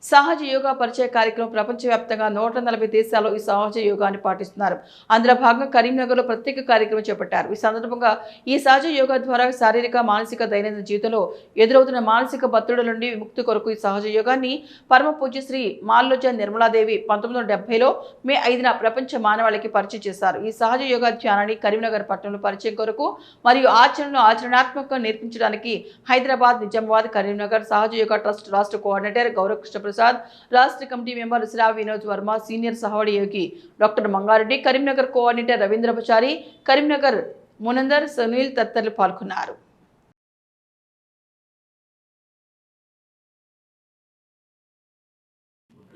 సహజ యోగా పరిచయ కార్యక్రమం ప్రపంచవ్యాప్తంగా 140 దేశాల్లో ఈ సహజ యోగాన్ని పాటిస్తున్నారు. అందులో భాగంగా కరీంనగర్లో ప్రత్యేక కార్యక్రమం చేపట్టారు. ఈ సందర్భంగా ఈ సహజ యోగా ద్వారా శారీరక, మానసిక దైనందిన జీవితంలో ఎదురవుతున్న మానసిక ఒత్తిడుల నుండి విముక్తి కొరకు ఈ సహజ యోగాన్ని పరమ పూజ్య శ్రీ మాల్లోజ నిర్మలాదేవి 1970లో మే 5న ప్రపంచ మానవాళికి పరిచయం చేశారు. ఈ సహజ యోగా ధ్యానాన్ని కరీంనగర్ పట్టణంలో పరిచయం కొరకు మరియు ఆచరణాత్మకంగా నేర్పించడానికి హైదరాబాద్, నిజామాబాద్, కరీంనగర్ సహజ యోగా ట్రస్ట్ రాష్ట్ర కోఆర్డినేటర్ గౌరకృష్ణ ప్రసాద్, రాష్ట్ర committee member Shri Vinod Varma, senior సహవడి యోగి డాక్టర్ మంగారెడ్డి, కరీంనగర్ కోఆర్డినేటర్ రవీంద్ర పచారి, కరీంనగర్ మునందర్, సునీల్ తదితరులు పాల్గొన్నారు.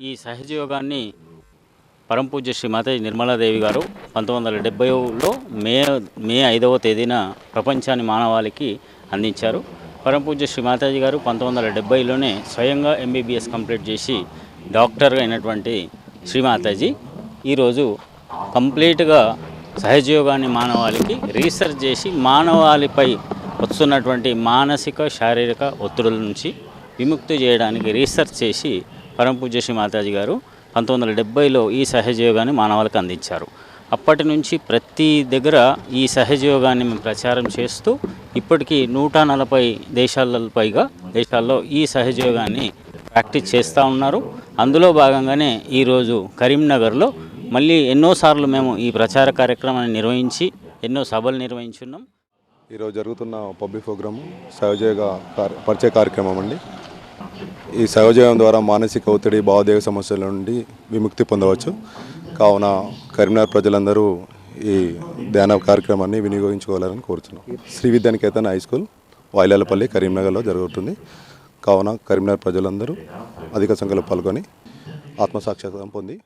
ఈ సహజ యోగాన్ని పరమపూజ్య శ్రీ మాతాజీ నిర్మలాదేవి గారు 1970లో మే 5వ తేదీన ప్రపంచాన్ని మానవాళికి అందించారు. పరమపూజ్య శ్రీ మాతాజీ గారు 1970లోనే స్వయంగా MBBS కంప్లీట్ చేసి డాక్టర్ అయినటువంటి శ్రీ మాతాజీ ఈరోజు కంప్లీట్గా సహజ యోగాన్ని మానవాళికి రీసెర్చ్ చేసి మానవాళిపై వస్తున్నటువంటి మానసిక, శారీరక ఒత్తిడుల నుంచి విముక్తి చేయడానికి రీసెర్చ్ చేసి పరమపూజ్య శ్రీ మాతాజీ గారు 1970లో ఈ సహజ యోగాన్ని మానవాళికి అందించారు. అప్పటి నుంచి ప్రతి దగ్గర ఈ సహజ యోగాన్ని మేము ప్రచారం చేస్తూ ఇప్పటికీ 140 దేశాల్లో ఈ సహజ యోగాన్ని ప్రాక్టీస్ చేస్తూ ఉన్నారు. అందులో భాగంగానే ఈరోజు కరీంనగర్లో మళ్ళీ ఎన్నోసార్లు మేము ఈ ప్రచార కార్యక్రమాన్ని నిర్వహించి ఎన్నో సభలు నిర్వహించున్నాం. ఈరోజు జరుగుతున్న పబ్లిక్ ప్రోగ్రాము సహజ యోగా పరిచయ కార్యక్రమం అండి. ఈ సహజ యోగం ద్వారా మానసిక ఒత్తిడి, భావోద్వేగ సమస్యల నుండి విముక్తి పొందవచ్చు. కావున కరీంనగర్ ప్రజలందరూ ఈ ధ్యాన కార్యక్రమాన్ని వినియోగించుకోవాలని కోరుతున్నాం. శ్రీ విద్యానికేతన్ హై స్కూల్, వాయిలాలపల్లి, కరీంనగర్లో జరుగుతుంది. కావున కరీంనగర్ ప్రజలందరూ అధిక సంఖ్యలో పాల్గొని ఆత్మసాక్షాత్కారం పొంది